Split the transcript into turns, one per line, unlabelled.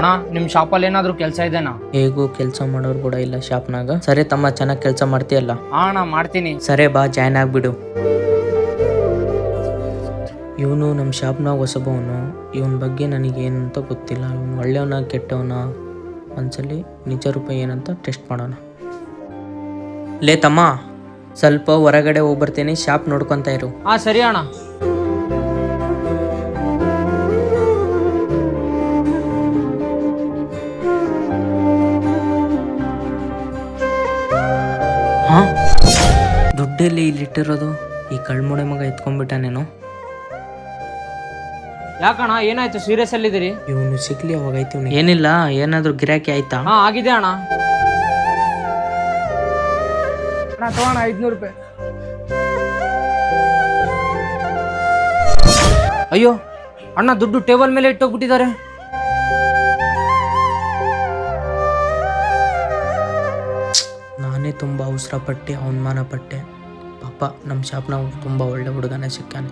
ಅಣ್ಣ ನಿಮ್ ಶಾಪಲ್ಲಿ ಏನಾದ್ರು ಕೆಲಸ ಇದೆನಾ?
ಹೇಗೂ ಕೆಲಸ ಮಾಡೋರು ಕೂಡ ಇಲ್ಲ ಶಾಪ್ನಾಗ. ಸರಿ ತಮ್ಮ, ಚೆನ್ನಾಗಿ ಕೆಲಸ ಮಾಡ್ತೀಯಲ್ಲ?
ಹಾ ಅಣ್ಣ ಮಾಡ್ತೀನಿ.
ಸರಿ ಬಾ, ಜಾಯ್ನ್ ಆಗ್ಬಿಡು. ಇವನು ನಮ್ಮ ಶಾಪ್ನಾಗ ಹೊಸಬವನು. ಇವನ ಬಗ್ಗೆ ನನಗೇನಂತ ಗೊತ್ತಿಲ್ಲ. ಇವನು ಒಳ್ಳೆಯವನ ಕೆಟ್ಟವನ, ಒಂದ್ಸಲಿ ನಿಜ ರೂಪ ಏನಂತ ಟೆಸ್ಟ್ ಮಾಡೋಣ. ಲೇ ತಮ್ಮ, ಸ್ವಲ್ಪ ಹೊರಗಡೆ ಹೋಗ್ಬರ್ತೀನಿ, ಶಾಪ್ ನೋಡ್ಕೊತ ಇರು.
ಹಾ ಸರಿ ಅಣ್ಣ.
ಹಾ, ದುಡ್ಡೆಲ್ಲಿ ಇಲ್ಲಿಟ್ಟಿರೋದು? ಈ ಕಳ್ಮುಳೆ ಮಗ ಎತ್ಕೊಂಡ್ಬಿಟ್ಟಾನೇನೋ.
ಯಾಕಣ್ಣ ಏನಾಯ್ತು, ಸೀರಿಯಸ್ ಅಲ್ಲಿದ್ದೀರಿ?
ಇವನು ಸಿಗ್ಲಿ ಅವಾಗೈತಿ. ಏನಿಲ್ಲ, ಏನಾದ್ರು ಗಿರಾಕಿ ಆಯ್ತಾ?
ಹಾ ಆಗಿದೆ ಅಣ್ಣ. ತಗೋಣ 500 ರೂಪಾಯಿ. ಅಯ್ಯೋ ಅಣ್ಣ, ದುಡ್ಡು ಟೇಬಲ್ ಮೇಲೆ ಇಟ್ಟೋಗ್ಬಿಟ್ಟಿದ್ದಾರೆ.
ನಾನೇ ತುಂಬ ಅವಸರ ಪಟ್ಟೆ, ಅವಮಾನ ಪಟ್ಟೆ. ಪಾಪ ನಮ್ಮ ಶಾಪ್ನಾಗ ತುಂಬ ಒಳ್ಳೆ ಹುಡುಗನೇ ಸಿಕ್ಕಾನೆ.